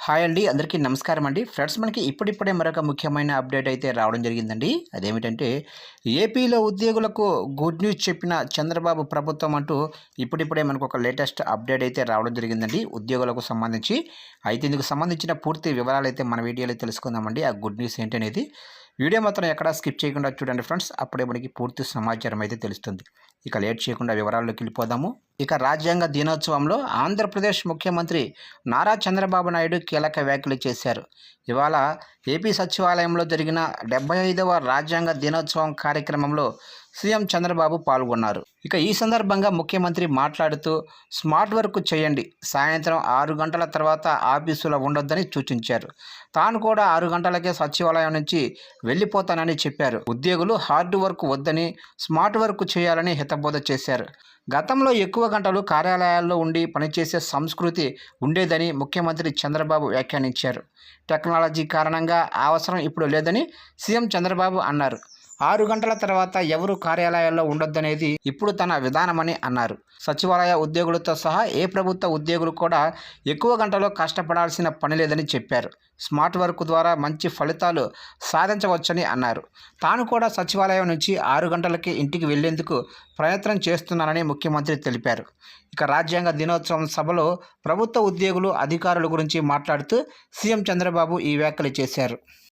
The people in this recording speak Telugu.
హాయ్ అండి. అందరికీ నమస్కారం అండి. ఫ్రెండ్స్, మనకి ఇప్పుడిప్పుడే మరొక ముఖ్యమైన అప్డేట్ అయితే రావడం జరిగిందండి. అదేమిటంటే ఏపీలో ఉద్యోగులకు గుడ్ న్యూస్ చెప్పిన చంద్రబాబు ప్రభుత్వం అంటూ ఇప్పుడిప్పుడే మనకు ఒక లేటెస్ట్ అప్డేట్ అయితే రావడం జరిగిందండి ఉద్యోగులకు సంబంధించి. అయితే ఇందుకు సంబంధించిన పూర్తి వివరాలు అయితే మన వీడియోలో తెలుసుకుందామండి. ఆ గుడ్ న్యూస్ ఏంటనేది వీడియో మాత్రం ఎక్కడా స్కిప్ చేయకుండా చూడండి ఫ్రెండ్స్. అప్పుడే మనకి పూర్తి సమాచారం అయితే తెలుస్తుంది. ఇక లేట్ చేయకుండా వివరాల్లోకి వెళ్ళిపోదాము. ఇక రాజ్యాంగ దినోత్సవంలో ఆంధ్రప్రదేశ్ ముఖ్యమంత్రి నారా చంద్రబాబు నాయుడు కీలక వ్యాఖ్యలు చేశారు. ఇవాళ ఏపీ సచివాలయంలో జరిగిన 75వ రాజ్యాంగ దినోత్సవం కార్యక్రమంలో సీఎం చంద్రబాబు పాల్గొన్నారు. ఇక ఈ సందర్భంగా ముఖ్యమంత్రి మాట్లాడుతూ స్మార్ట్ వర్క్ చేయండి, సాయంత్రం 6 గంటల తర్వాత ఆఫీసులో ఉండొద్దని సూచించారు. తాను కూడా 6 గంటలకే సచివాలయం నుంచి వెళ్ళిపోతానని చెప్పారు. ఉద్యోగులు హార్డ్ వర్క్ వద్దని స్మార్ట్ వర్క్ చేయాలని హితబోధ చేశారు. గతంలో ఎక్కువ గంటలు కార్యాలయాల్లో ఉండి పనిచేసే సంస్కృతి ఉండేదని ముఖ్యమంత్రి చంద్రబాబు వ్యాఖ్యానించారు. టెక్నాలజీ కారణంగా ఆ అవసరం ఇప్పుడు లేదని సీఎం చంద్రబాబు అన్నారు. 6 గంటల తర్వాత ఎవరు కార్యాలయాల్లో ఉండొద్దనేది ఇప్పుడు తన విధానమని అన్నారు. సచివాలయ ఉద్యోగులతో సహా ఏ ప్రభుత్వ ఉద్యోగులు కూడా ఎక్కువ గంటలు కష్టపడాల్సిన పని లేదని చెప్పారు. స్మార్ట్ వర్క్ ద్వారా మంచి ఫలితాలు సాధించవచ్చని అన్నారు. తాను కూడా సచివాలయం నుంచి 6 గంటలకి ఇంటికి వెళ్లేందుకు ప్రయత్నం చేస్తున్నానని ముఖ్యమంత్రి తెలిపారు. ఇక రాజ్యాంగ దినోత్సవం సభలో ప్రభుత్వ ఉద్యోగులు, అధికారుల గురించి మాట్లాడుతూ సీఎం చంద్రబాబు ఈ వ్యాఖ్యలు చేశారు.